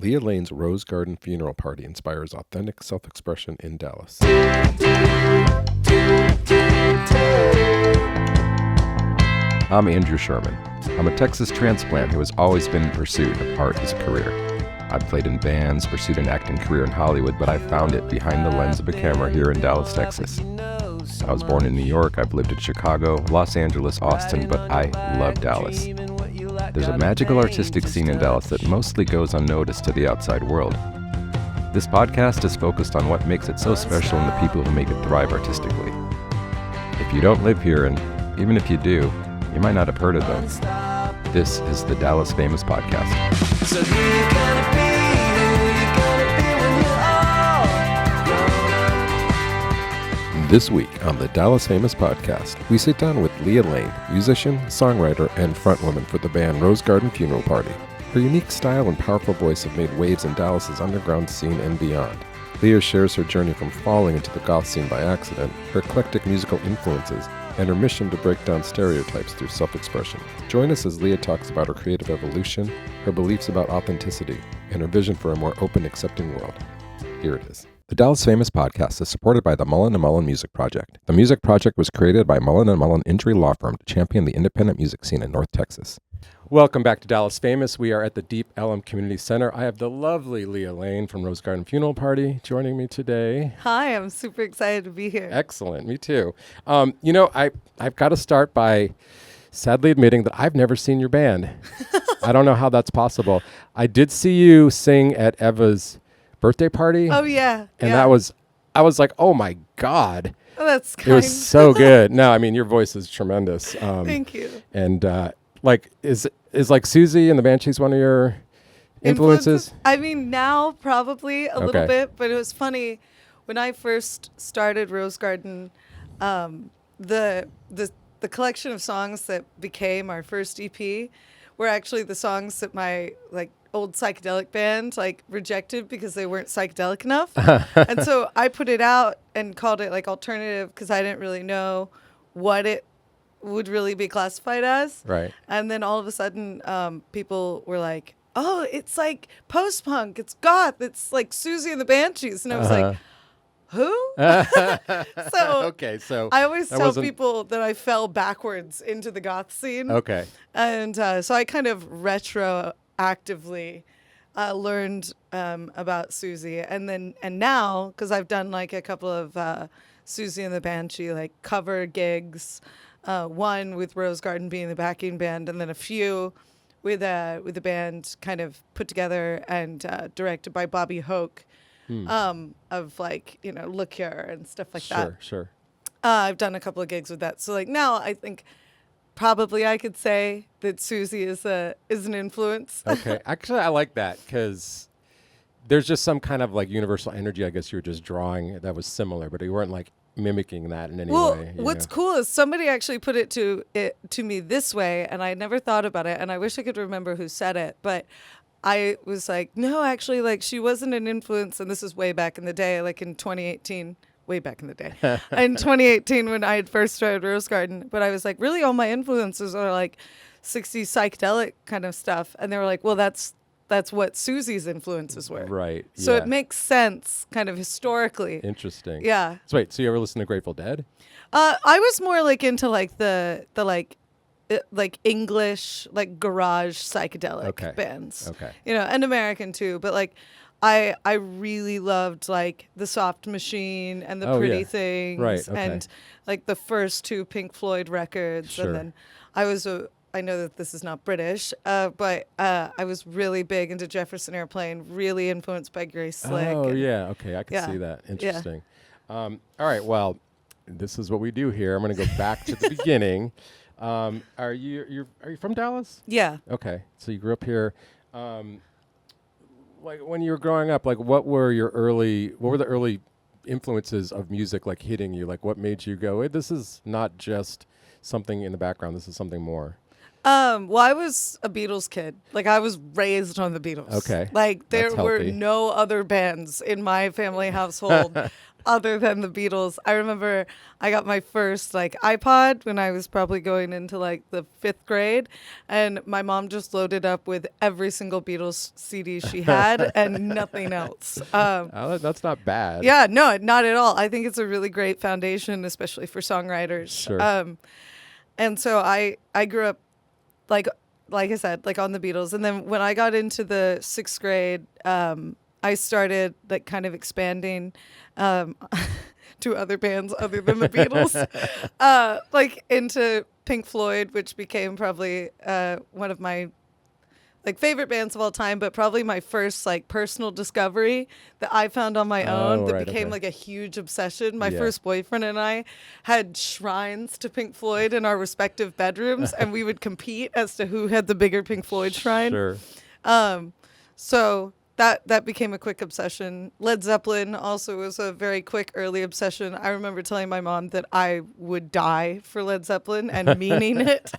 Leah Lane's Rose Garden Funeral Party inspires authentic self-expression in Dallas. I'm Andrew Sherman. I'm a Texas transplant who has always been in pursuit of art as a career. I've played in bands, pursued an acting career in Hollywood, but I found it behind the lens of a camera here in Dallas, Texas. I was born in New York, I've lived in Chicago, Los Angeles, Austin, but I love Dallas. There's a magical artistic scene in Dallas that mostly goes unnoticed to the outside world. This podcast is focused on what makes it so special and the people who make it thrive artistically. If you don't live here, and even if you do, you might not have heard of them. This is the Dallas Famous Podcast. So who you gonna be? Who you gonna be when you're all grown up? This week on the Dallas Famous Podcast, we sit down with Leah Lane, musician, songwriter, and frontwoman for the band Rose Garden Funeral Party. Her unique style and powerful voice have made waves in Dallas's underground scene and beyond. Leah shares her journey from falling into the goth scene by accident, her eclectic musical influences, and her mission to break down stereotypes through self-expression. Join us as Leah talks about her creative evolution, her beliefs about authenticity, and her vision for a more open, accepting world. Here it is. The Dallas Famous Podcast is supported by the Mullen & Mullen Music Project. The Music Project was created by Mullen & Mullen Injury Law Firm to champion the independent music scene in North Texas. Welcome back to Dallas Famous. We are at the Deep Ellum Community Center. I have the lovely Leah Lane from Rose Garden Funeral Party joining me today. Hi, I'm super excited to be here. Excellent. Me too. I've got to start by sadly admitting that I've never seen your band. I don't know how that's possible. I did see you sing at Eva's birthday party. Oh, yeah. And I was like, oh my God. Oh, that's kind. It was so good. No, I mean, your voice is tremendous. Thank you. And is like Susie and the Banshees one of your influences? I mean, now probably a little bit, but it was funny when I first started Rose Garden. The collection of songs that became our first EP were actually the songs that my old psychedelic band rejected because they weren't psychedelic enough. And so I put it out and called it alternative because I didn't really know what it would really be classified as. Right. And then all of a sudden people were like, oh, it's like post-punk, it's goth, it's like Susie and the Banshees. And I was like, who? So I always tell people that I fell backwards into the goth scene. Okay. And so I kind of retroactively learned about Susie. And now, because I've done a couple of Susie and the Banshee cover gigs, one with Rose Garden being the backing band, and then a few with a band kind of put together and directed by Bobby Hoke, of Look Here and stuff like that. Sure. I've done a couple of gigs with that. So now I think probably I could say that Susie is an influence. Okay. Actually, I like that because there's just some kind of universal energy, I guess you were just drawing that was similar, but you weren't mimicking that in any way. Well, what's cool is somebody actually put it to me this way, and I never thought about it, and I wish I could remember who said it, but I was like, no, actually, she wasn't an influence, and this is way back in the day, in 2018, way back in the day, in 2018 when I had first started Rose Garden, but I was like, really, all my influences are 60s psychedelic kind of stuff, and they were like, well, that's what Susie's influences were. Right. So it makes sense kind of historically. Interesting. Yeah. So wait, so you ever listen to Grateful Dead? I was more into the English, garage psychedelic bands. Okay. And American too. But I really loved the Soft Machine and the Pretty Things. Right. Okay. And the first two Pink Floyd records. Sure. And then I know that this is not British, but I was really big into Jefferson Airplane, really influenced by Grace Slick. Oh, yeah. Okay, I can see that. Interesting. Yeah. All right, well, this is what we do here. I'm going to go back to the beginning. Are you from Dallas? Yeah. Okay, so you grew up here. When you were growing up, what were the early influences of music hitting you? What made you go, hey, this is not just something in the background, this is something more? Well, I was a Beatles kid. I was raised on the Beatles. Okay. There were no other bands in my family household other than the Beatles. I remember I got my first like iPod when I was probably going into like the 5th grade, and my mom just loaded up with every single Beatles CD she had and nothing else. That's not bad. Yeah, no, not at all. I think it's a really great foundation, especially for songwriters. Sure. And so I grew up like I said, like on the Beatles, and then when I got into the 6th grade, I started like kind of expanding to other bands other than the Beatles, like into Pink Floyd, which became probably one of my like favorite bands of all time, but probably my first like personal discovery that I found on my own that became like a huge obsession. My first boyfriend and I had shrines to Pink Floyd in our respective bedrooms, and we would compete as to who had the bigger Pink Floyd shrine. Sure. So that became a quick obsession. Led Zeppelin also was a very quick early obsession. I remember telling my mom that I would die for Led Zeppelin and meaning it.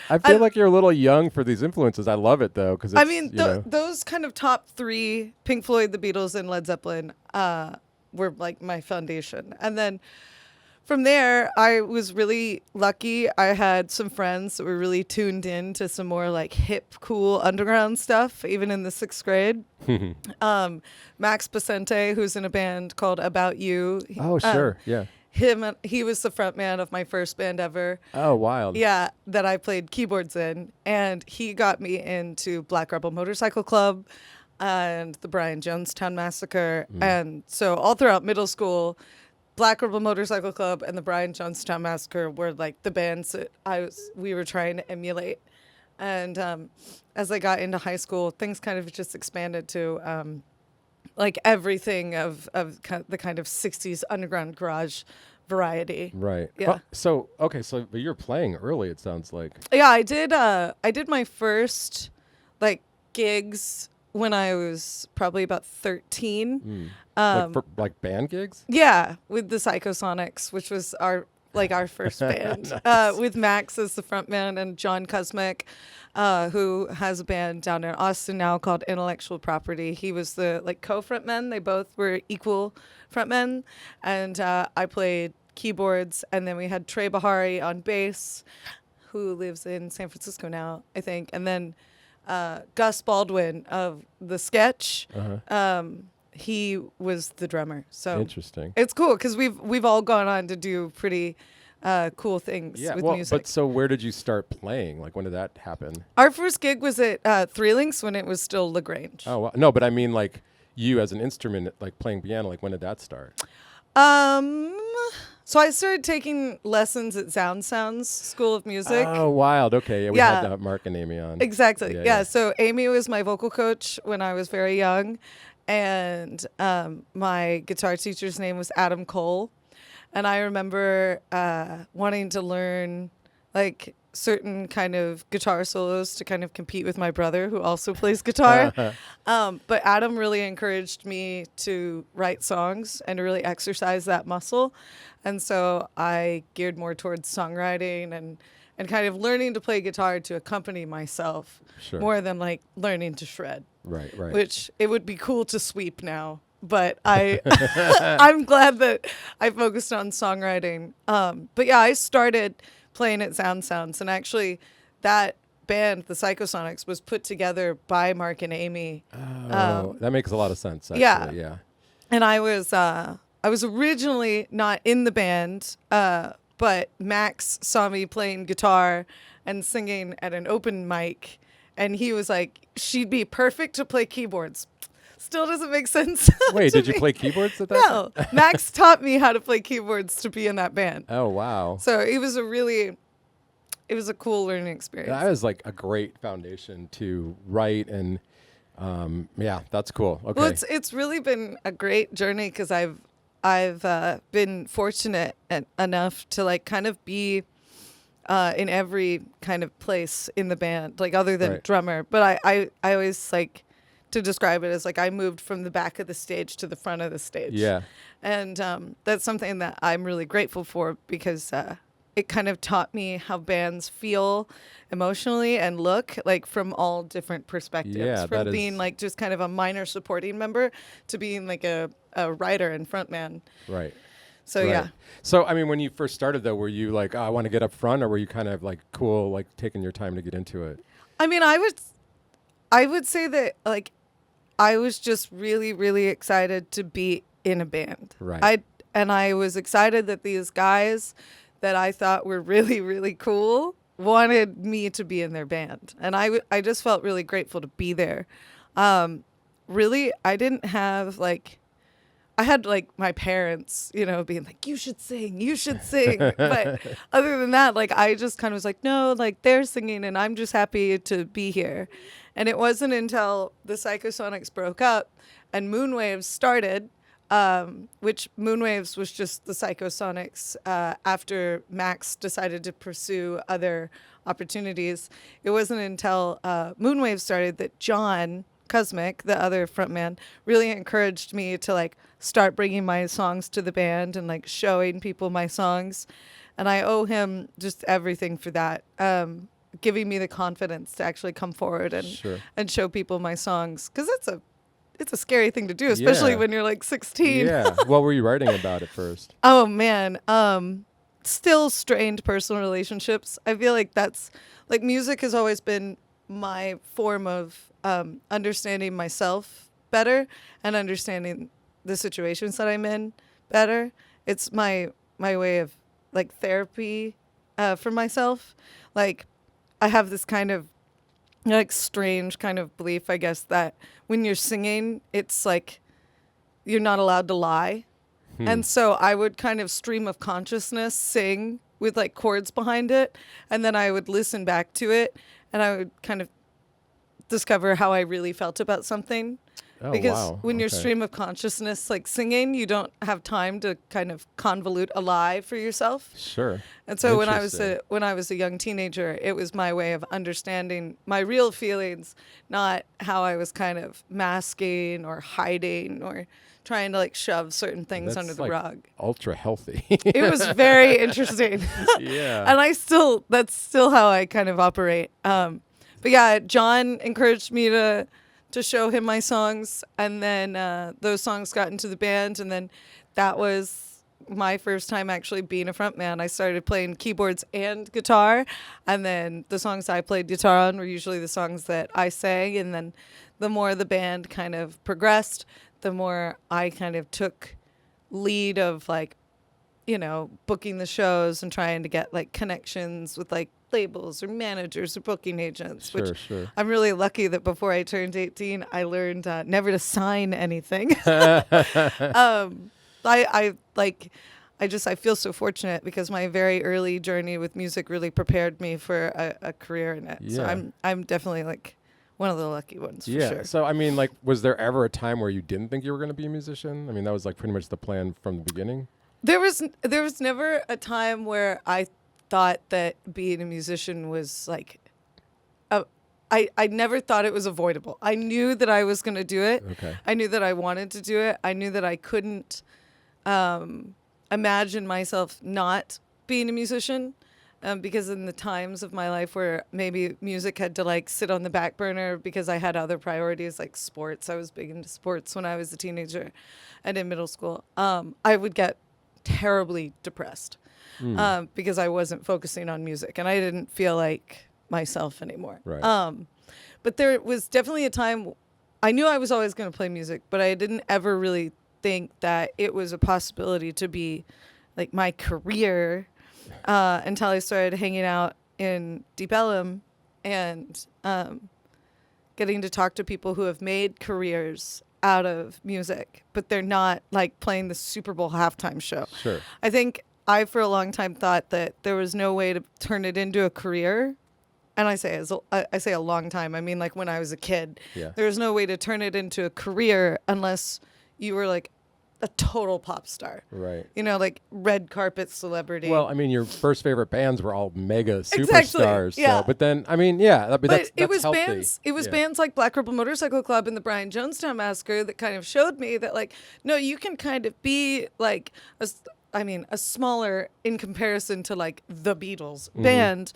I feel like you're a little young for these influences. I love it though, because I mean, those kind of top 3, Pink Floyd, the Beatles, and Led Zeppelin, were like my foundation. And then from there, I was really lucky. I had some friends that were really tuned in to some more like hip, cool underground stuff, even in the 6th grade. Max Pacente, who's in a band called About You. Oh, sure. Yeah. He was the front man of my first band ever. Oh, wild. Yeah, that I played keyboards in. And he got me into Black Rebel Motorcycle Club and the Brian Jonestown Massacre. And so all throughout middle school, Black Rebel Motorcycle Club and the Brian Jonestown Massacre were like the bands that we were trying to emulate. And as I got into high school, things kind of just expanded to like everything of the kind of 60s underground garage variety. Right. Yeah. But you're playing early, it sounds like. Yeah, I did my first like gigs when I was probably about 13. Like band gigs? Yeah, with the Psychosonics, which was our first band. Nice. With Max as the frontman and John Kuzmic, who has a band down in Austin now called Intellectual Property. He was the like co-frontman. They both were equal frontmen, and I played keyboards. And then we had Trey Bahari on bass, who lives in San Francisco now, I think. And then Gus Baldwin of The Sketch. He was the drummer. So interesting. It's cool because we've all gone on to do pretty cool things with music. But so where did you start playing? Like when did that happen? Our first gig was at Three Links when it was still LaGrange. Oh, wow. No, but I mean like you as an instrument, like playing piano, like when did that start? So I started taking lessons at Sound Sounds School of Music. Oh, wild. Okay. Yeah, we had Mark and Amy on. Exactly. Yeah. So Amy was my vocal coach when I was very young. And my guitar teacher's name was Adam Cole. And I remember wanting to learn like certain kind of guitar solos to kind of compete with my brother who also plays guitar. But Adam really encouraged me to write songs and to really exercise that muscle. And so I geared more towards songwriting and kind of learning to play guitar to accompany myself more than like learning to shred. Right. Which it would be cool to sweep now, but I'm glad that I focused on songwriting. But yeah, I started playing at Sound Sounds, and actually that band, the Psychosonics, was put together by Mark and Amy. That makes a lot of sense, actually. Yeah. And I was originally not in the band, but Max saw me playing guitar and singing at an open mic. And he was like, she'd be perfect to play keyboards. Still doesn't make sense. Wait, did you play keyboards at that No. Max taught me how to play keyboards to be in that band. Oh, wow. So it was a cool learning experience. That was like a great foundation to write and, that's cool. Okay. Well, it's really been a great journey because I've been fortunate enough to like kind of be in every kind of place in the band, like other than drummer. But I always like to describe it as like I moved from the back of the stage to the front of the stage. Yeah. And that's something that I'm really grateful for because it kind of taught me how bands feel emotionally and look like from all different perspectives. Yeah, from being like just kind of a minor supporting member to being like a writer and frontman. Right. So right. yeah. So I mean, when you first started though, were you like, oh, I want to get up front, or were you kind of like cool, like taking your time to get into it? I mean, I would say that like I was just really, really excited to be in a band. Right. I was excited that these guys that I thought were really, really cool wanted me to be in their band. And I just felt really grateful to be there. Really, I didn't have like, I had like my parents, you know, being like, you should sing. But other than that, like, I just kind of was like, no, like they're singing and I'm just happy to be here. And it wasn't until the Psychosonics broke up and Moonwaves started, which Moonwaves was just the Psychosonics after Max decided to pursue other opportunities. It wasn't until Moonwaves started that John Cosmic, the other frontman, really encouraged me to like start bringing my songs to the band and like showing people my songs. And I owe him just everything for that. Giving me the confidence to actually come forward and show people my songs. 'Cause it's a scary thing to do, especially when you're like 16. Yeah. What were you writing about at first? Oh man. Still strained personal relationships. I feel like that's like music has always been my form of understanding myself better and understanding the situations that I'm in better. It's my way of like therapy for myself. Like I have this kind of like strange kind of belief, I guess, that when you're singing, it's like you're not allowed to lie. And so I would kind of stream of consciousness sing with like chords behind it. And then I would listen back to it and I would kind of discover how I really felt about something. Oh, because wow. when you're stream of consciousness, like singing, you don't have time to kind of convolute a lie for yourself. Sure. And so when I was a young teenager, it was my way of understanding my real feelings, not how I was kind of masking or hiding or trying to like shove certain things under the rug. Ultra healthy. It was very interesting. Yeah. And that's still how I kind of operate. But yeah, John encouraged me to show him my songs, and then those songs got into the band, and then that was my first time actually being a frontman. I started playing keyboards and guitar, and then the songs I played guitar on were usually the songs that I sang, and then the more the band kind of progressed, the more I kind of took lead of like, you know, booking the shows and trying to get like connections with like labels or managers or booking agents. Sure. I'm really lucky that before I turned 18, I learned never to sign anything. I feel so fortunate because my very early journey with music really prepared me for a career in it. Yeah. So I'm definitely like one of the lucky ones for sure. So I mean, like, was there ever a time where you didn't think you were going to be a musician? I mean, that was like pretty much the plan from the beginning. There was never a time where I thought that being a musician was like, I never thought it was avoidable. I knew that I was going to do it. Okay. I knew that I wanted to do it. I knew that I couldn't imagine myself not being a musician because in the times of my life where maybe music had to like sit on the back burner because I had other priorities like sports. I was big into sports when I was a teenager and in middle school. I would get terribly depressed because I wasn't focusing on music and I didn't feel like myself anymore. Right. But there was definitely a time I knew I was always going to play music, but I didn't ever really think that it was a possibility to be like my career until I started hanging out in Deep Ellum and getting to talk to people who have made careers out of music, but they're not like playing the Super Bowl halftime show. Sure. I think I, for a long time, thought that there was no way to turn it into a career. And I say a long time. I mean, like when I was a kid, there was no way to turn it into a career unless you were like a total pop star. Right. You know, like red carpet celebrity. Well, I mean, your first favorite bands were all mega superstars. Exactly. Yeah. So, but then, I mean, yeah, but that's it was healthy. bands. It was bands like Black Rebel Motorcycle Club and the Brian Jonestown Massacre that kind of showed me that, like, no, you can kind of be like a a smaller in comparison to like the Beatles band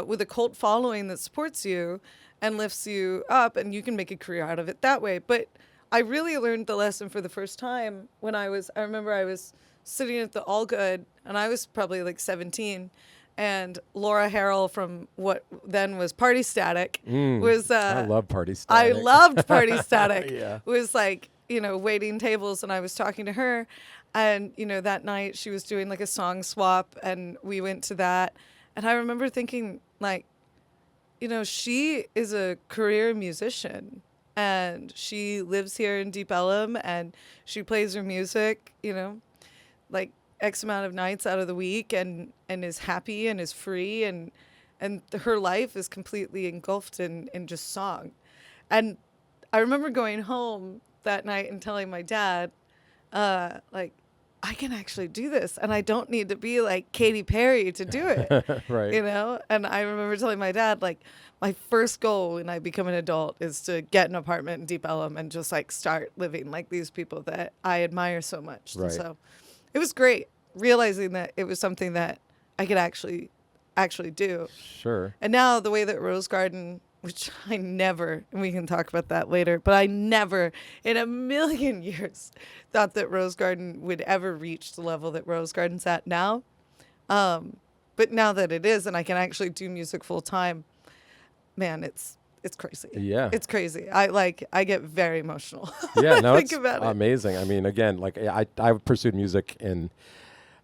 with a cult following that supports you and lifts you up, and you can make a career out of it that way. But I really learned the lesson for the first time when I remember I was sitting at the All Good, and I was probably like 17, and Laura Harrell from what then was Party Static was I love Party Static. I loved Party Static. Yeah. Was like, waiting tables, and I was talking to her, and that night she was doing like a song swap, and we went to that, and I remember thinking like, she is a career musician, and she lives here in Deep Ellum, and she plays her music, like X amount of nights out of the week, and is happy and is free, and her life is completely engulfed in just song. And I remember going home that night and telling my dad, like, I can actually do this, and I don't need to be like Katy Perry to do it. Right. And I remember telling my dad, like, my first goal when I become an adult is to get an apartment in Deep Ellum and just like start living like these people that I admire so much. Right. So it was great realizing that it was something that I could actually do. Sure. And now the way that Rose Garden, which I never, and we can talk about that later, but I never in a million years thought that Rose Garden would ever reach the level that Rose Garden's at now. But now that it is, and I can actually do music full time, man, it's crazy. Yeah. It's crazy. I get very emotional. Yeah, no, think it's about it. amazing. I mean, again, like I pursued music, and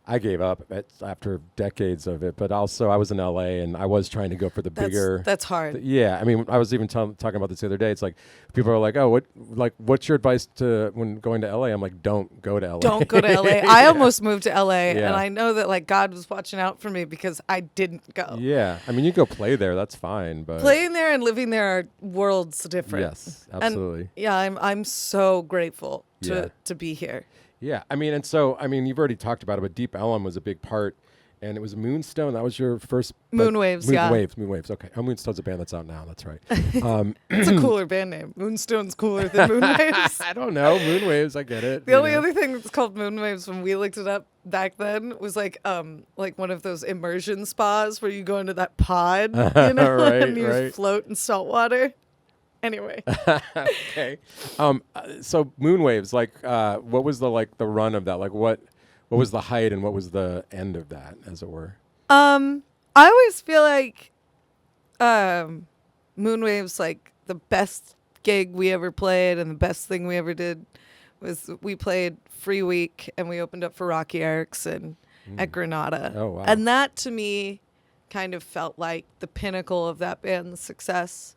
I gave up after decades of it, but also I was in LA, and I was trying to go for the bigger. That's hard. Yeah, I mean, I was even talking about this the other day. It's like people are like, "Oh, what's your advice to when going to LA?" I'm like, "Don't go to LA. Don't go to LA." I almost moved to LA, Yeah. and I know that like God was watching out for me because I didn't go. Yeah, I mean, you go play there, that's fine, but Playing there and living there are worlds different. yes, absolutely. And yeah, I'm so grateful Yeah. to be here. Yeah, I mean, and so, I mean, you've already talked about it, but Deep Ellum was a big part, and it was Moonstone. That was your first... Moonwaves, yeah. Moonwaves, okay. Oh, Moonstone's a band that's out now, that's right. It's a cooler band name. Moonstone's cooler than Moonwaves. I don't know, Moonwaves, I get it. The only other thing that's called Moonwaves when we looked it up back then was like one of those immersion spas where you go into that pod, Right, and you right. float in salt water. Anyway. Okay. So Moonwaves, like, what was the run of that? Like, what was the height and what was the end of that, as it were? I always feel like Moonwaves, like the best gig we ever played and the best thing we ever did was we played Free Week and we opened up for Rocky Erickson at Granada. Oh, wow. And that to me kind of felt like the pinnacle of that band's success.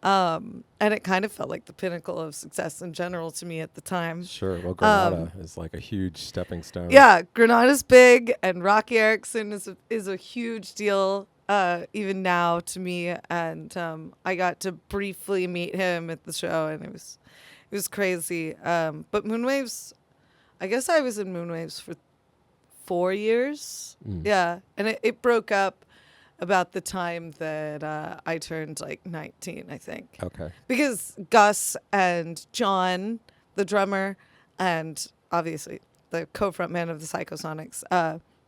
And it kind of felt like the pinnacle of success in general to me at the time. Sure. Well, Granada is like a huge stepping stone. Yeah, Granada's big, and Rocky Erickson is a huge deal even now to me. And I got to briefly meet him at the show, and it was crazy. But Moonwaves, I guess I was in Moonwaves for 4 years. Yeah, and it broke up about the time that I turned like 19, I think. Okay. Because Gus and John, the drummer, and obviously the co-frontman of the Psychosonics,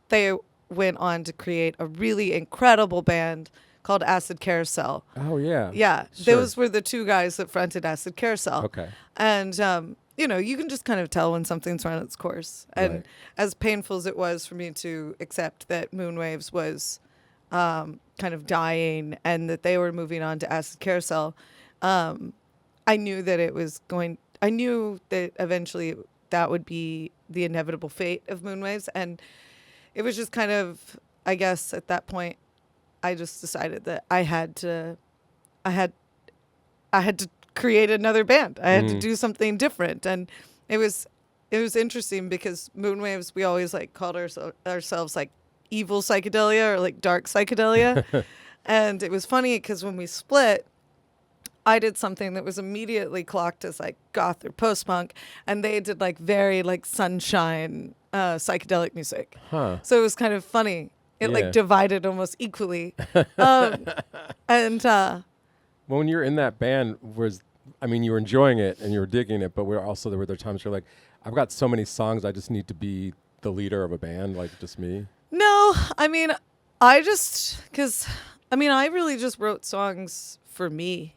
they went on to create a really incredible band called Acid Carousel. Oh, yeah. Yeah, Sure. those were the two guys that fronted Acid Carousel. Okay. And, you can just kind of tell when something's run its course. And Right. as painful as it was for me to accept that Moonwaves was kind of dying and that they were moving on to Acid Carousel, I knew that I knew that eventually that would be the inevitable fate of Moonwaves. And it was just kind of, I guess at that point, I just decided that I had to create another band. I had to do something different. And it was interesting because Moonwaves, we always like called ourselves like evil psychedelia or like dark psychedelia. And it was funny because when we split, I did something that was immediately clocked as like goth or post-punk, and they did like very like sunshine psychedelic music. Huh. So it was kind of funny. It Yeah. like divided almost equally. And Well, when you're in that band, you were enjoying it and you were digging it, but there were times you're like, I've got so many songs, I just need to be the leader of a band, like just me? No, I mean, because I really just wrote songs for me,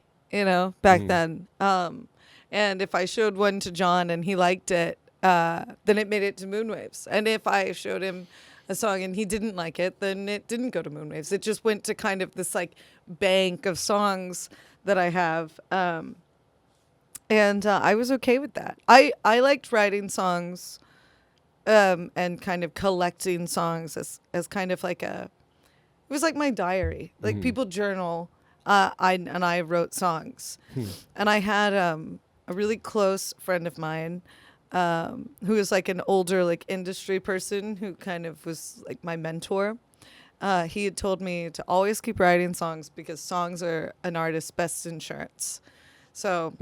back then. And if I showed one to John and he liked it, then it made it to Moonwaves. And if I showed him a song and he didn't like it, then it didn't go to Moonwaves. It just went to kind of this like bank of songs that I have. And I was okay with that. I liked writing songs and kind of collecting songs as kind of like it was like my diary. Like people journal, I wrote songs. And I had a really close friend of mine who was like an older like industry person who kind of was like my mentor. He had told me to always keep writing songs because songs are an artist's best insurance. So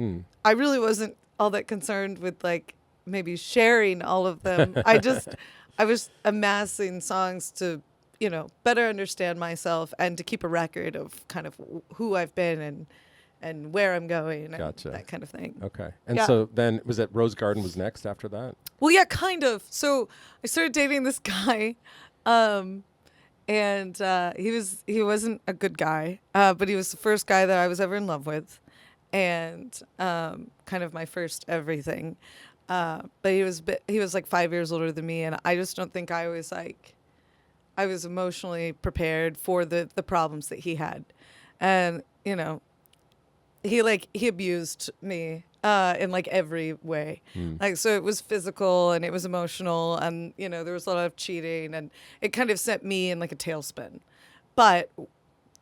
I really wasn't all that concerned with like maybe sharing all of them. I was amassing songs to, better understand myself and to keep a record of kind of who I've been and where I'm going and that kind of thing. Okay. And so then was it Rose Garden was next after that? Well, yeah, kind of. So I started dating this guy and he wasn't a good guy, but he was the first guy that I was ever in love with and kind of my first everything. But he was like 5 years older than me, and I just don't think I was emotionally prepared for the problems that he had. And, he abused me in like every way. Like, so it was physical and it was emotional and, there was a lot of cheating and it kind of sent me in like a tailspin. But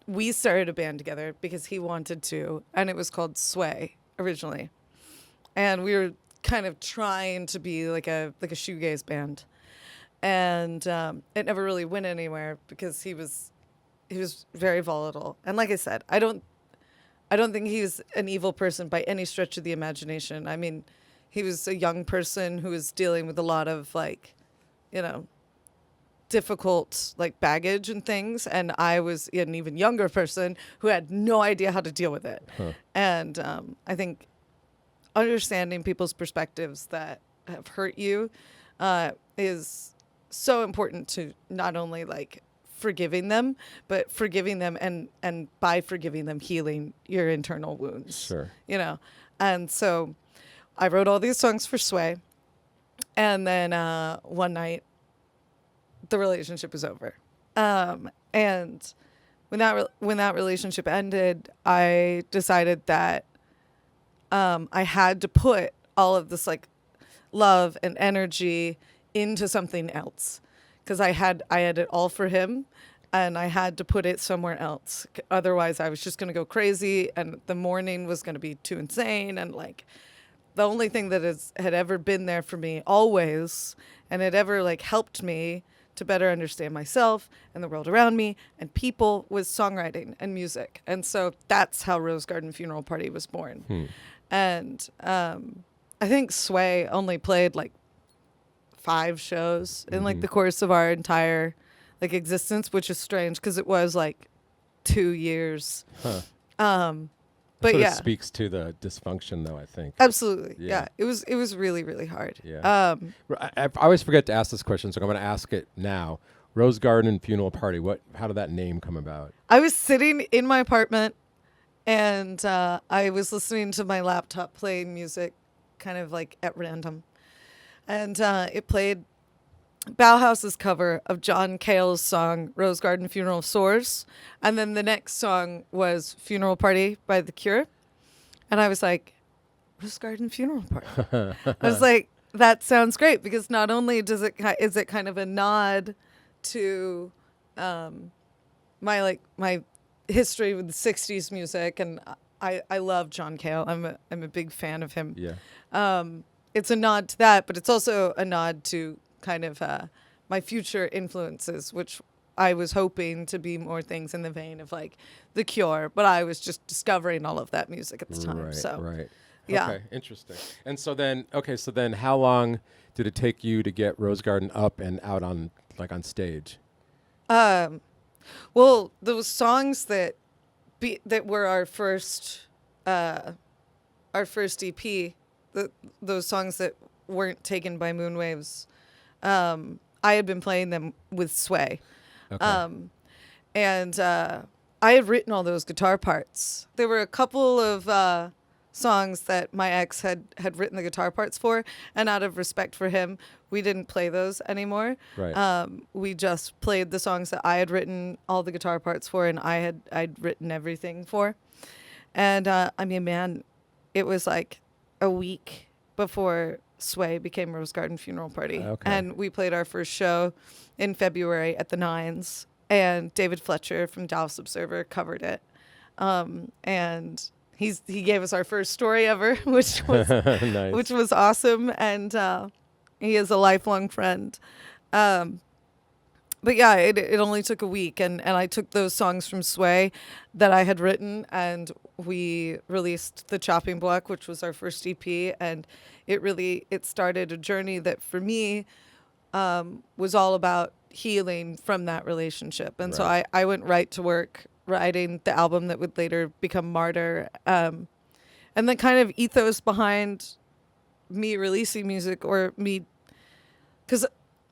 we started a band together because he wanted to, and it was called Sway originally. And we were kind of trying to be like a shoegaze band. And it never really went anywhere because he was very volatile. And like I said, I don't think he was an evil person by any stretch of the imagination. I mean, he was a young person who was dealing with a lot of like, difficult like baggage and things. And I was an even younger person who had no idea how to deal with it. And I think understanding people's perspectives that have hurt you is so important to not only like forgiving them, but forgiving them and by forgiving them, healing your internal wounds. Sure. And so I wrote all these songs for Sway. And then one night the relationship was over. And when that relationship ended, I decided that I had to put all of this like love and energy into something else because I had it all for him and I had to put it somewhere else. Otherwise I was just going to go crazy and the morning was going to be too insane. And like the only thing that had ever been there for me always and had ever like helped me to better understand myself and the world around me and people was songwriting and music. And so that's how Rose Garden Funeral Party was born. And I think Sway only played like 5 shows in like the course of our entire like existence, which is strange because it was like 2 years. But yeah, it speaks to the dysfunction, though. I think absolutely. Yeah. It was really, really hard. Yeah. I always forget to ask this question, so I'm going to ask it now. Rose Garden Funeral Party. How did that name come about? I was sitting in my apartment, and I was listening to my laptop playing music, kind of like at random, and it played Bauhaus's cover of John Cale's song "Rose Garden Funeral of Sores," and then the next song was "Funeral Party" by The Cure, and I was like, "Rose Garden Funeral Party." I was like, "That sounds great," because not only is it kind of a nod to my history with the '60s music, and I love John Cale. I'm a big fan of him. Yeah. It's a nod to that, but it's also a nod to kind of my future influences, which I was hoping to be more things in the vein of like The Cure, but I was just discovering all of that music at the time. Right. Yeah. Okay, interesting. And so then how long did it take you to get Rose Garden up and out on stage? Well, those songs that were our first EP, those songs that weren't taken by Moonwaves, I had been playing them with Sway. Okay. And I had written all those guitar parts. There were a couple of songs that my ex had written the guitar parts for, and out of respect for him, we didn't play those anymore. Right. We just played the songs that I had written all the guitar parts for, and I'd written everything for. And I mean, man, it was like a week before Sway became Rose Garden Funeral Party. Okay. And we played our first show in February at the Nines, and David Fletcher from Dallas Observer covered it. And he gave us our first story ever, which was Nice. which was awesome, and he is a lifelong friend. But yeah, it only took a week, and I took those songs from Sway that I had written, and we released The Chopping Block, which was our first EP, and it started a journey that for me was all about healing from that relationship. And so I went right to work writing the album that would later become Martyr. And the kind of ethos behind me releasing music, or me, because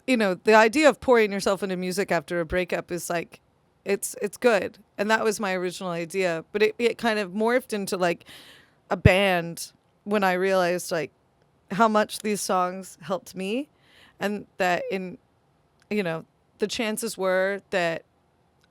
the idea of pouring yourself into music after a breakup is like, it's good. And that was my original idea. But it kind of morphed into like a band when I realized like how much these songs helped me, and that the chances were that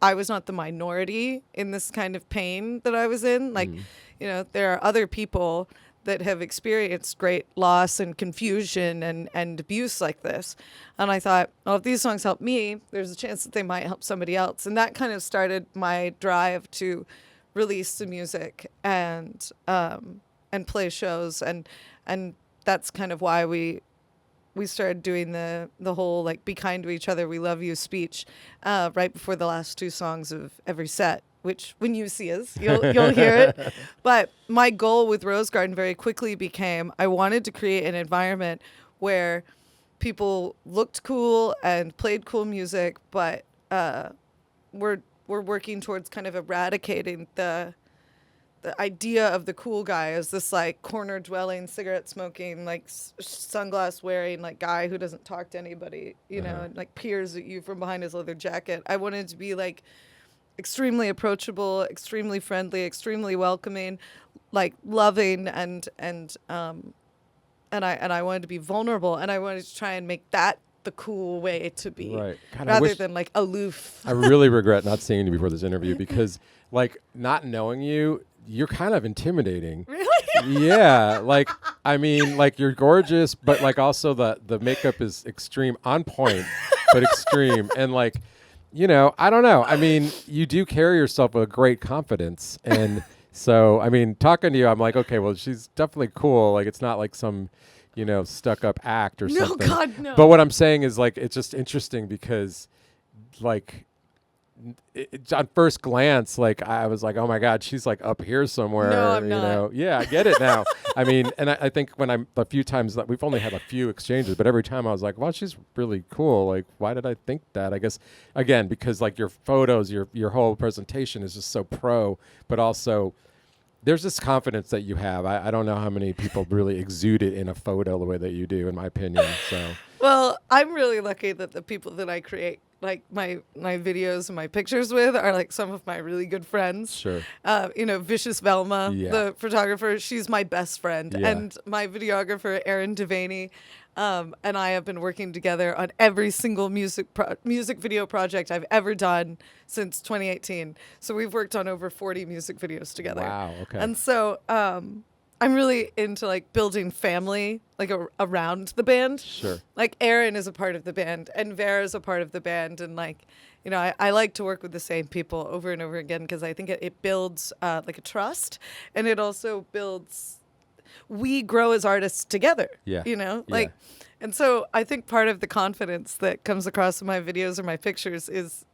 I was not the minority in this kind of pain that I was in. Like, there are other people that have experienced great loss and confusion and abuse like this. And I thought, well, if these songs help me, there's a chance that they might help somebody else. And that kind of started my drive to release the music and play shows. And that's kind of why we started doing the whole like "Be kind to each other, we love you" speech right before the last two songs of every set, which when you see us, you'll hear it. But my goal with Rose Garden very quickly became, I wanted to create an environment where people looked cool and played cool music, but we're working towards kind of eradicating the idea of the cool guy as this like corner dwelling, cigarette smoking, like sunglass wearing like guy who doesn't talk to anybody, and like peers at you from behind his leather jacket. I wanted to be like extremely approachable, extremely friendly, extremely welcoming, like loving, and I wanted to be vulnerable, and I wanted to try and make that the cool way to be, Right. God, rather than like aloof. I really regret not seeing you before this interview, because like not knowing you, you're kind of intimidating. Really? Yeah. Like, I mean, like you're gorgeous, but like also the makeup is extreme, on point, but extreme. And like, I don't know. I mean, you do carry yourself with great confidence. And so, I mean, talking to you, I'm like, okay, well, she's definitely cool. Like, it's not like some, stuck up act or something. No, God, no. But what I'm saying is like, it's just interesting because like, on first glance, like I was like, oh my God, she's like up here somewhere. No, I'm not. Yeah, I get it now. I mean, and I think when a few times that we've only had a few exchanges, but every time I was like, well, she's really cool. Like, why did I think that? I guess again because like your photos, your whole presentation is just so pro, but also there's this confidence that you have. I don't know how many people really exude it in a photo the way that you do, in my opinion. So. Well, I'm really lucky that the people that I create like my videos and my pictures with are like some of my really good friends. Sure. Vicious Velma, the photographer, she's my best friend. Yeah. And my videographer, Erin Devaney, and I have been working together on every single music video project I've ever done since 2018. So we've worked on over 40 music videos together. Wow. Okay. And so I'm really into like building family like around the band. Sure. Like Erin is a part of the band and Vera is a part of the band, and like I like to work with the same people over and over again because I think it builds like a trust, and it also builds. We grow as artists together. Yeah. Like, and so I think part of the confidence that comes across in my videos or my pictures is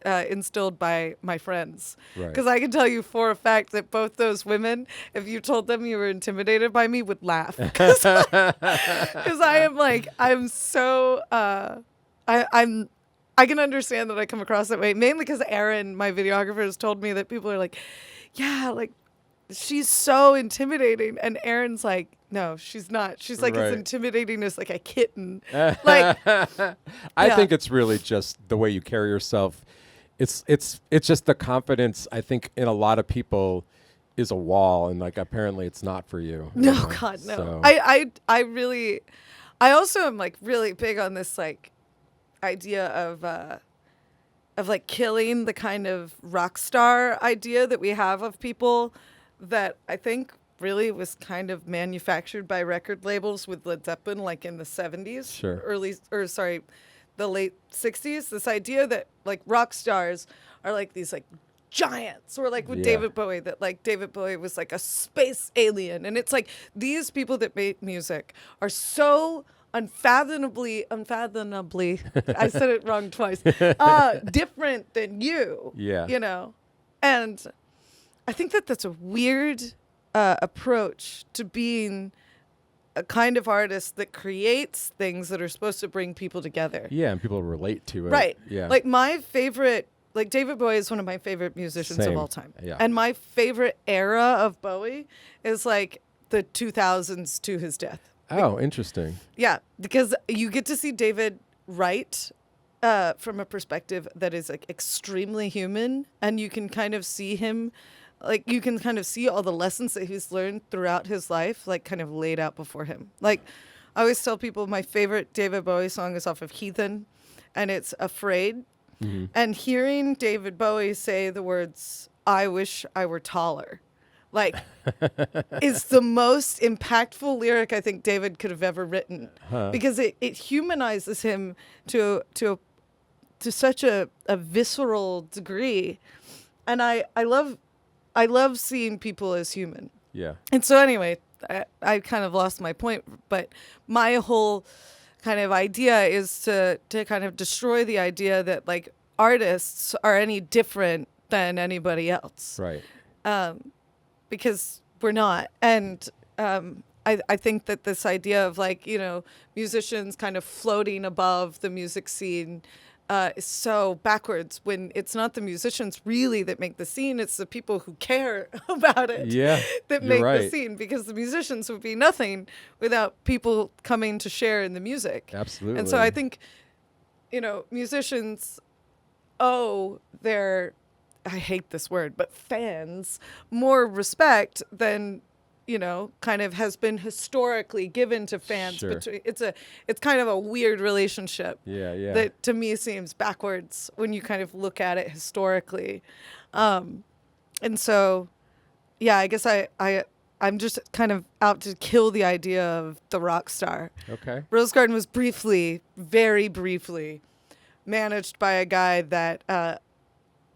instilled by my friends. Right. Because I can tell you for a fact that both those women, if you told them you were intimidated by me, would laugh. Because I'm so, I can understand that I come across that way, mainly because Erin, my videographer, has told me that people are like, yeah, like, she's so intimidating. And Aaron's like, no, she's not. She's like as intimidating as like a kitten. Like, I think it's really just the way you carry yourself. It's just the confidence, I think, in a lot of people is a wall, and like apparently it's not for you. No, God, no. So. I also am like really big on this like idea of like killing the kind of rock star idea that we have of people that I think really was kind of manufactured by record labels with Led Zeppelin, like in the 70s, the late 60s. This idea that like rock stars are like these like giants, or like with David Bowie, that like David Bowie was like a space alien. And it's like these people that make music are so unfathomably, I said it wrong twice, different than you, you know? And I think that that's a weird approach to being a kind of artist that creates things that are supposed to bring people together. Yeah, and people relate to it. Right. Yeah. Like my favorite, like David Bowie is one of my favorite musicians of all time. Yeah. And my favorite era of Bowie is like the 2000s to his death. Oh, interesting. Yeah, because you get to see David write from a perspective that is like extremely human, and you can kind of see him, like you can kind of see all the lessons that he's learned throughout his life, like kind of laid out before him. Like I always tell people my favorite David Bowie song is off of Heathen, and it's Afraid. Mm-hmm. And hearing David Bowie say the words, "I wish I were taller," like, is the most impactful lyric I think David could have ever written, because it humanizes him to such a visceral degree, and I love seeing people as human. Yeah. And so anyway, I kind of lost my point, but my whole kind of idea is to kind of destroy the idea that like artists are any different than anybody else. Right. Because we're not. And I think that this idea of like, you know, musicians kind of floating above the music scene is so backwards, when it's not the musicians really that make the scene, it's the people who care about it that make the scene, because the musicians would be nothing without people coming to share in the music. Absolutely. And so I think, you know, musicians owe their, I hate this word, but fans more respect than, you know, kind of has been historically given to fans. Sure. It's kind of a weird relationship. Yeah. That to me seems backwards when you kind of look at it historically. And so, yeah, I guess I'm just kind of out to kill the idea of the rock star. Okay. Rose Garden was very briefly, managed by a guy that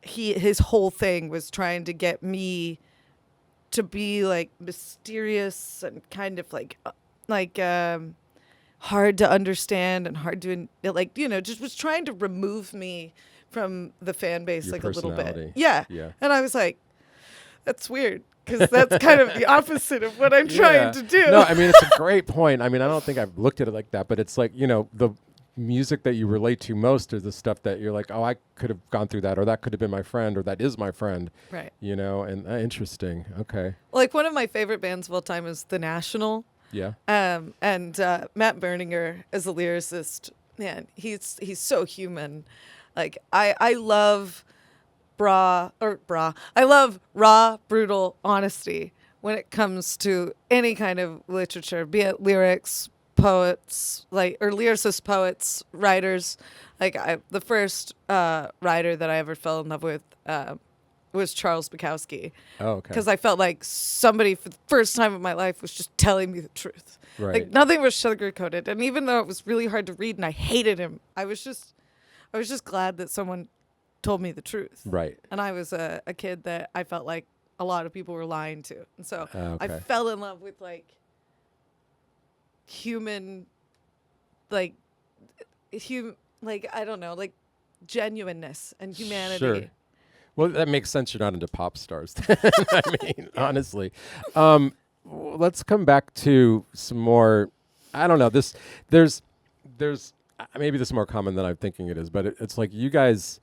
his whole thing was trying to get me to be like mysterious and kind of like hard to understand and hard to like, you know, just was trying to remove me from the fan base. Your like a little bit. Yeah. And I was like, that's weird, because that's kind of the opposite of what I'm trying to do. No, I mean, it's a great point. I mean, I don't think I've looked at it like that, but it's like, you know, the music that you relate to most is the stuff that you're like, oh, I could have gone through that, or that could have been my friend, or that is my friend. Right. You know, and interesting. Okay. Like one of my favorite bands of all time is The National. Yeah. And Matt Berninger as a lyricist, man, he's so human. Like I love I love raw, brutal honesty when it comes to any kind of literature, be it lyrics, poets, like, or lyricist poets, writers. Like the first writer that I ever fell in love with was Charles Bukowski. Oh, okay. Because I felt like somebody for the first time in my life was just telling me the truth. Right. Like nothing was sugar-coated. And even though it was really hard to read and I hated him, I was just glad that someone told me the truth. Right. And I was a kid that I felt like a lot of people were lying to. And so I fell in love with like human, like I don't know, like genuineness and humanity. Sure. Well, that makes sense. You're not into pop stars. I mean, honestly. Let's come back to some more. I don't know. There's maybe this is more common than I'm thinking it is, but it's like you guys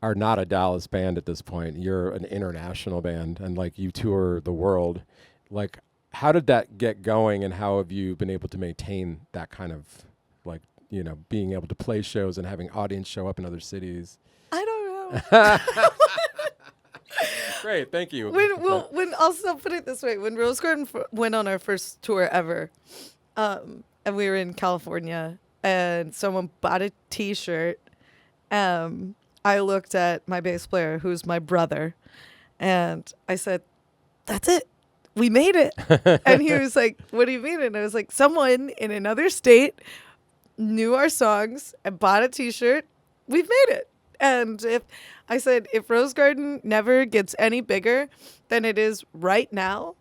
are not a Dallas band at this point. You're an international band, and like you tour the world. Like, how did that get going, and how have you been able to maintain that kind of, like, you know, being able to play shows and having audience show up in other cities? I don't know. Great, thank you. When also put it this way, when Rose Garden went on our first tour ever, and we were in California, and someone bought a T-shirt, I looked at my bass player, who's my brother, and I said, "That's it. We made it." And he was like, "What do you mean?" And I was like, "Someone in another state knew our songs and bought a T-shirt. We've made it." And if Rose Garden never gets any bigger than it is right now,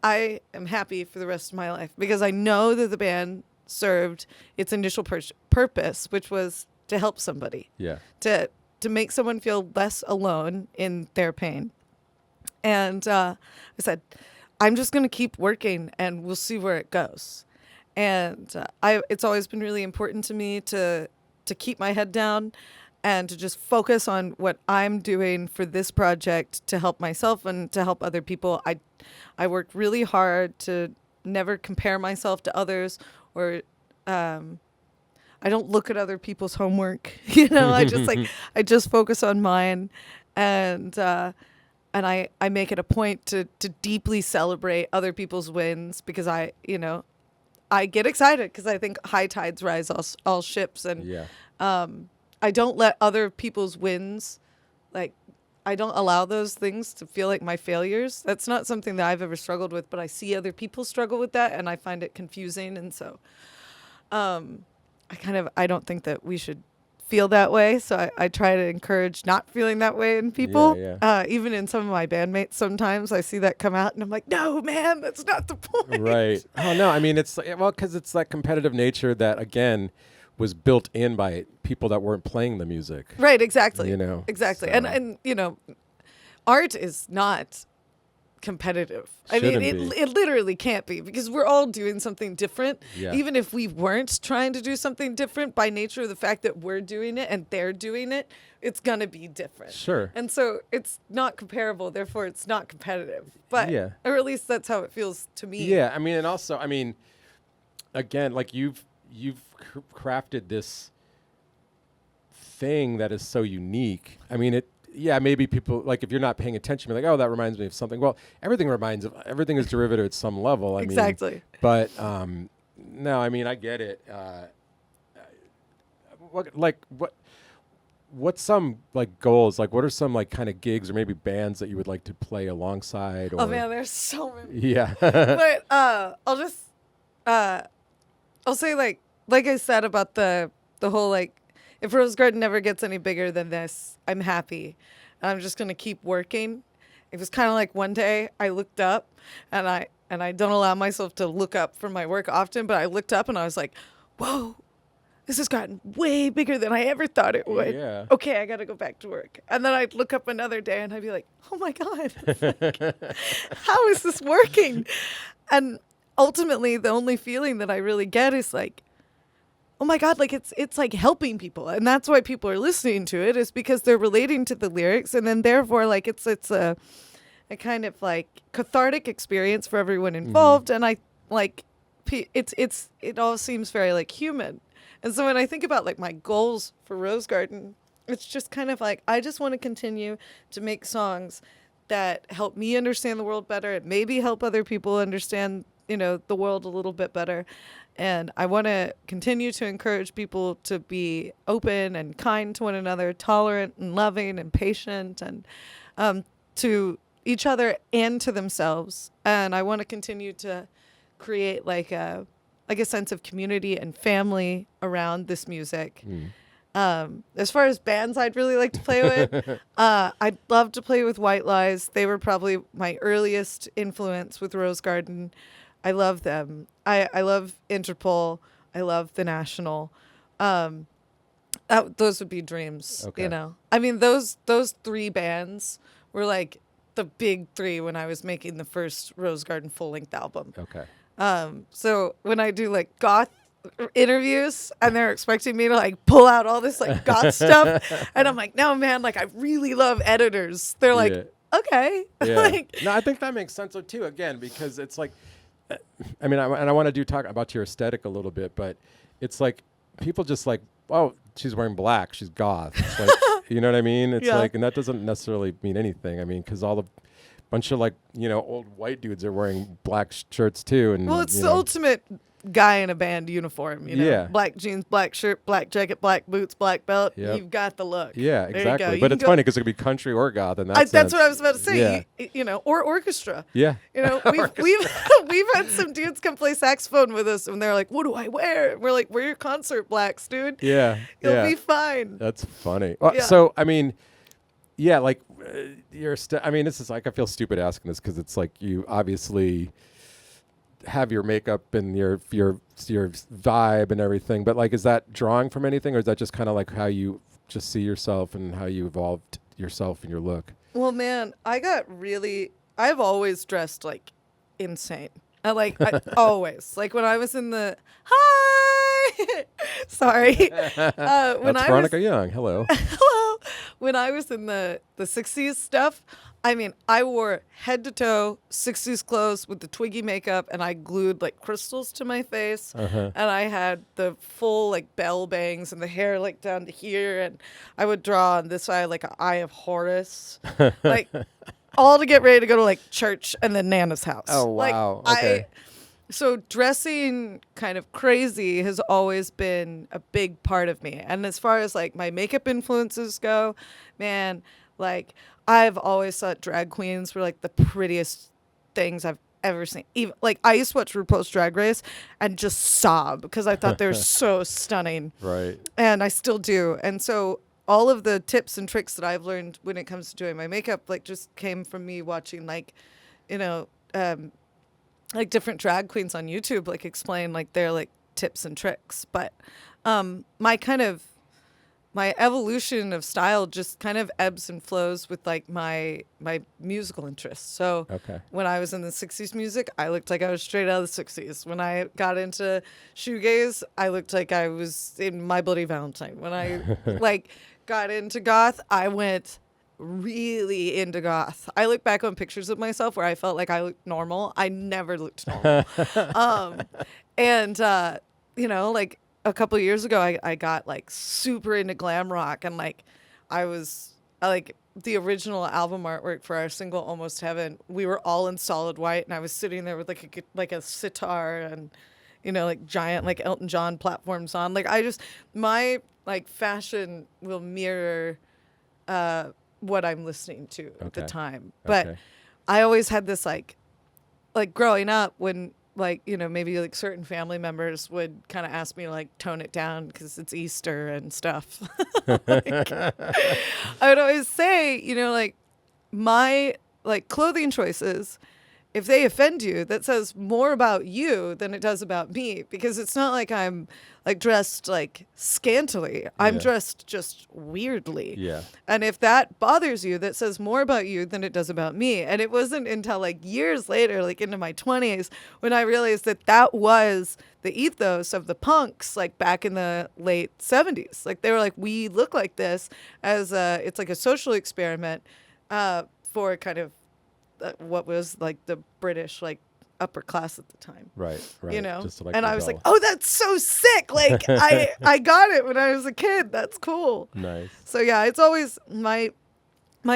I am happy for the rest of my life, because I know that the band served its initial purpose, which was to help somebody. Yeah. To make someone feel less alone in their pain. And I said, I'm just going to keep working and we'll see where it goes. And it's always been really important to me to keep my head down and to just focus on what I'm doing for this project to help myself and to help other people. I worked really hard to never compare myself to others, or I don't look at other people's homework. You know, I just focus on mine, and I make it a point to deeply celebrate other people's wins, because I get excited because I think high tides rise all ships, and I don't let other people's wins, like, I don't allow those things to feel like my failures. That's not something that I've ever struggled with, but I see other people struggle with that, and I find it confusing. And so I don't think that we should feel that way. So I try to encourage not feeling that way in people. Yeah. Even in some of my bandmates, sometimes I see that come out and I'm like, no, man, that's not the point. Right. Oh, no. I mean, because it's that competitive nature that, again, was built in by people that weren't playing the music. Right, exactly. You know? Exactly. So. And you know, art is not competitive. I mean, it literally can't be, because we're all doing something different. Yeah. Even if we weren't trying to do something different, by nature of the fact that we're doing it and they're doing it, it's going to be different. Sure. And so it's not comparable, therefore it's not competitive. But or at least that's how it feels to me. Yeah, I mean, and also, I mean, again, like you've crafted this thing that is so unique. I mean, maybe people, like, if you're not paying attention, be like, oh, that reminds me of something. Well, everything is derivative at some level. Exactly. But no, I mean, I get it. What's some, like, goals? Like, what are some, like, kind of gigs or maybe bands that you would like to play alongside? Or, oh man, there's so many. Yeah. But I'll say, like I said about the whole, like, if Rose Garden never gets any bigger than this, I'm happy. And I'm just going to keep working. It was kind of like one day I looked up, and I don't allow myself to look up from my work often, but I looked up and I was like, whoa, this has gotten way bigger than I ever thought it would. Yeah. Okay, I got to go back to work. And then I'd look up another day and I'd be like, oh my God, how is this working? And ultimately, the only feeling that I really get is like, oh my God, like it's like helping people. And that's why people are listening to it, is because they're relating to the lyrics. And then therefore, like, it's a kind of like cathartic experience for everyone involved. Mm-hmm. And I like, it all seems very like human. And so when I think about like my goals for Rose Garden, it's just kind of like, I just want to continue to make songs that help me understand the world better and maybe help other people understand, you know, the world a little bit better. And I want to continue to encourage people to be open and kind to one another, tolerant and loving and patient, and to each other and to themselves. And I want to continue to create like a sense of community and family around this music. As far as bands I'd really like to play with, I'd love to play with White Lies. They were probably my earliest influence with Rose Garden. I love them. I love Interpol. I love The National. Those would be dreams, you know. I mean, those three bands were like the big three when I was making the first Rose Garden full-length album. Okay. So when I do like Goth interviews and they're expecting me to like pull out all this like goth stuff. And I'm like, no, man, like I really love editors. They're like, okay. Yeah. Like, no, I think that makes sense too, again, because it's like, I mean, and I want to talk about your aesthetic a little bit, but it's like people just like, oh, she's wearing black, she's goth. It's like, you know what I mean? It's like, and that doesn't necessarily mean anything. I mean, because all the bunch of like, old white dudes are wearing black shirts too. And well, it's the ultimate guy in a band uniform, black jeans, black shirt, black jacket, black boots, black belt. Yep. You've got the look. Yeah, exactly. But it's funny because it could be country or goth, and that's what I was about to say. Or orchestra. Yeah. We've had some dudes come play saxophone with us, and they're like, "What do I wear?" And we're like, "Wear your concert blacks, dude. Yeah, you'll be fine." That's funny. So I mean, like I mean, this is like I feel stupid asking this because it's like you obviously have your makeup and your vibe and everything, but like, is that drawing from anything, or is that just kind of like how you just see yourself and how you evolved yourself and your look? Well, man, I've always dressed like insane. I always, like when I was in the sorry, when that's Veronica Young. Hello. Hello. When I was in the 60s stuff, I mean, I wore head to toe 60s clothes with the twiggy makeup, and I glued like crystals to my face, and I had the full like bell bangs and the hair like down to here, and I would draw on this side like an eye of Horus, like all to get ready to go to like church and then Nana's house. Oh wow! Like, okay. So dressing kind of crazy has always been a big part of me, and as far as like my makeup influences go, man, like I've always thought drag queens were like the prettiest things I've ever seen. Even like I used to watch RuPaul's Drag Race and just sob because I thought they were so stunning. Right. And I still do. And so all of the tips and tricks that I've learned when it comes to doing my makeup like just came from me watching like different drag queens on YouTube like explain like their like tips and tricks. But my evolution of style just kind of ebbs and flows with like my musical interests. So when I was in the 60s music, I looked like I was straight out of the 60s. When I got into shoegaze, I looked like I was in My Bloody Valentine. When I like got into goth, I went really into goth. I look back on pictures of myself where I felt like I looked normal. I never looked normal. Like a couple of years ago, I got like super into glam rock, and like I like the original album artwork for our single Almost Heaven. We were all in solid white, and I was sitting there with like a sitar and like giant like Elton John platforms on. Like my like fashion will mirror what I'm listening to at the time. But I always had this like growing up when like, maybe like certain family members would kind of ask me to like tone it down because it's Easter and stuff. Like, I would always say, like my like clothing choices, if they offend you, that says more about you than it does about me, because it's not like I'm like dressed like scantily. I'm dressed just weirdly. Yeah. And if that bothers you, that says more about you than it does about me. And it wasn't until like years later, like into my 20s, when I realized that was the ethos of the punks, like back in the late 70s. Like they were like, we look like this as it's like a social experiment for kind of what was like the British like upper class at the time. Right. Just to, like, and I was like, oh, that's so sick. Like I got it when I was a kid. That's cool. Nice. So yeah, it's always my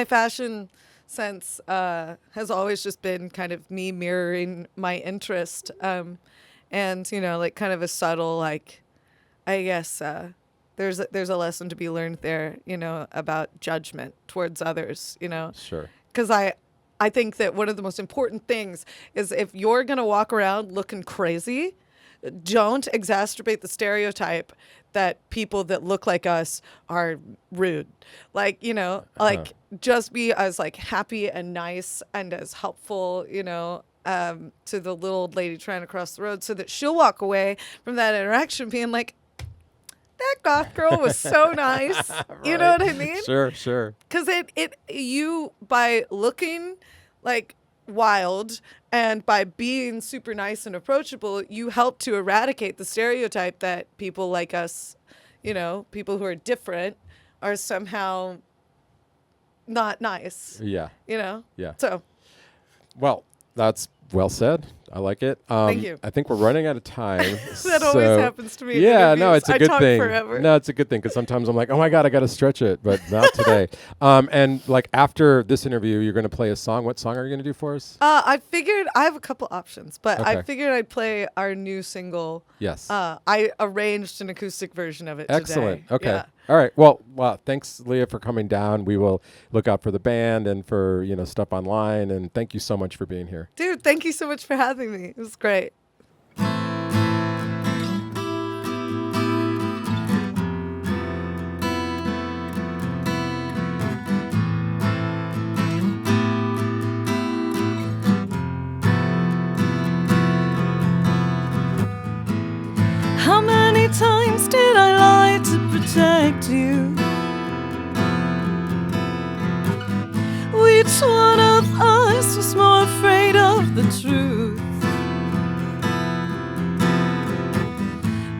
fashion sense has always just been kind of me mirroring my interest. And like kind of a subtle, like, I guess there's a lesson to be learned there, about judgment towards others, Sure. Because I think that one of the most important things is if you're going to walk around looking crazy, don't exacerbate the stereotype that people that look like us are rude. Like, like just be as like happy and nice and as helpful, to the little old lady trying to cross the road, so that she'll walk away from that interaction being like, that goth girl was so nice. Right. You know what I mean? Sure. Because you by looking like wild, and by being super nice and approachable, you help to eradicate the stereotype that people like us, people who are different, are somehow not nice. Yeah. Yeah. So. Well, that's well said. I like it. Thank you. I think we're running out of time. That always happens to me. Yeah, no, it's a good thing. Forever. No, it's a good thing because sometimes I'm like, oh my God, I got to stretch it, but not today. And like after this interview, you're going to play a song. What song are you going to do for us? I figured I have a couple options, but Okay. I figured I'd play our new single. Yes. I arranged an acoustic version of it Excellent. today. Okay. Yeah. All right. Well, thanks, Leah, for coming down. We will look out for the band and for, stuff online. And thank you so much for being here. Dude, thank you so much for having me. It was great. How many times did I lie to protect you? Which one of us was more afraid of the truth?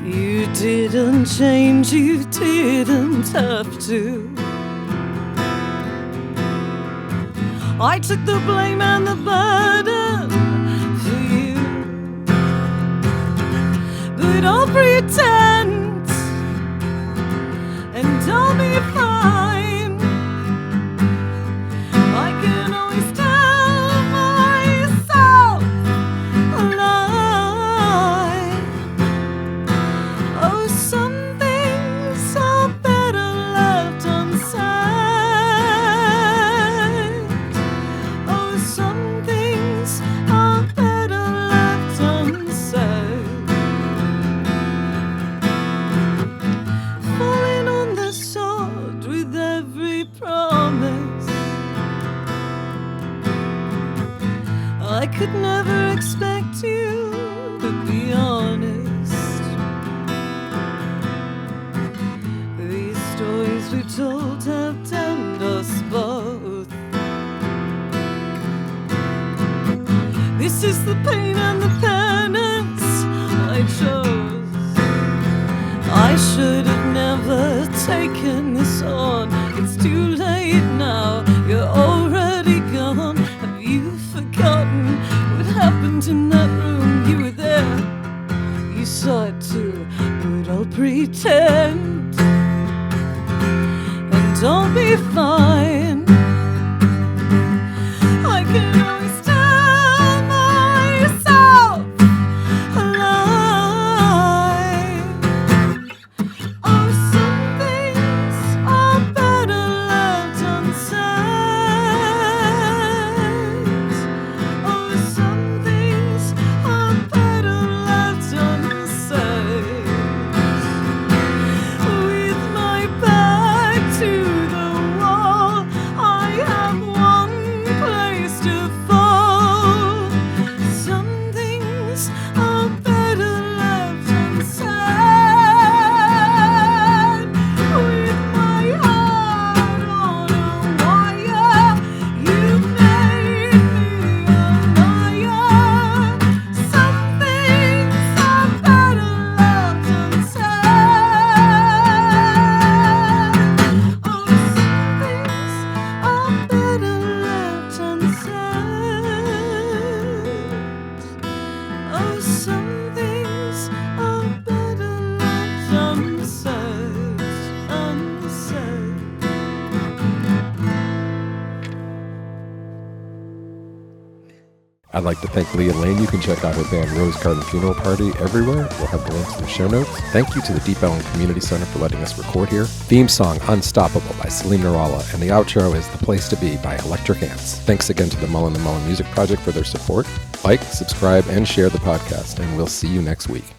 You didn't change, you didn't have to. I took the blame and the burden for you. But I'll pretend and I'll be fine. I can always tell myself a lie. Oh, some things are better left unsaid. Oh, some things are better left unsaid. Falling on the sword with every promise. I could never expect you to be honest. These stories we told have damned us both. This is the pain and the penance I chose. I should have never taken this on. It's too late now, you're already gone. Have you forgotten what happened in that room? You were there, you saw it too. But I'll pretend and I'll be fine. I can always tell myself a lie. Oh, some things are better left unsaid. Oh, some things are better left unsaid. With my back to the wall, I have one place to fall. Some things are better left unsaid. With my heart on a wire, you made me a liar. Some things are better left unsaid. Oh, some things are better left unsaid. Oh, some things are better left unsaid, unsaid. I'd like to thank Leah Lane. You can check out her band Rose Garden Funeral Party everywhere. We'll have the links in the show notes. Thank you to the Deep Ellum Community Center for letting us record here. Theme song Unstoppable by Salim Narala, and the outro is The Place to Be by Electric Ants. Thanks again to the Mullen & Mullen Music Project for their support. Like, subscribe, and share the podcast, and we'll see you next week.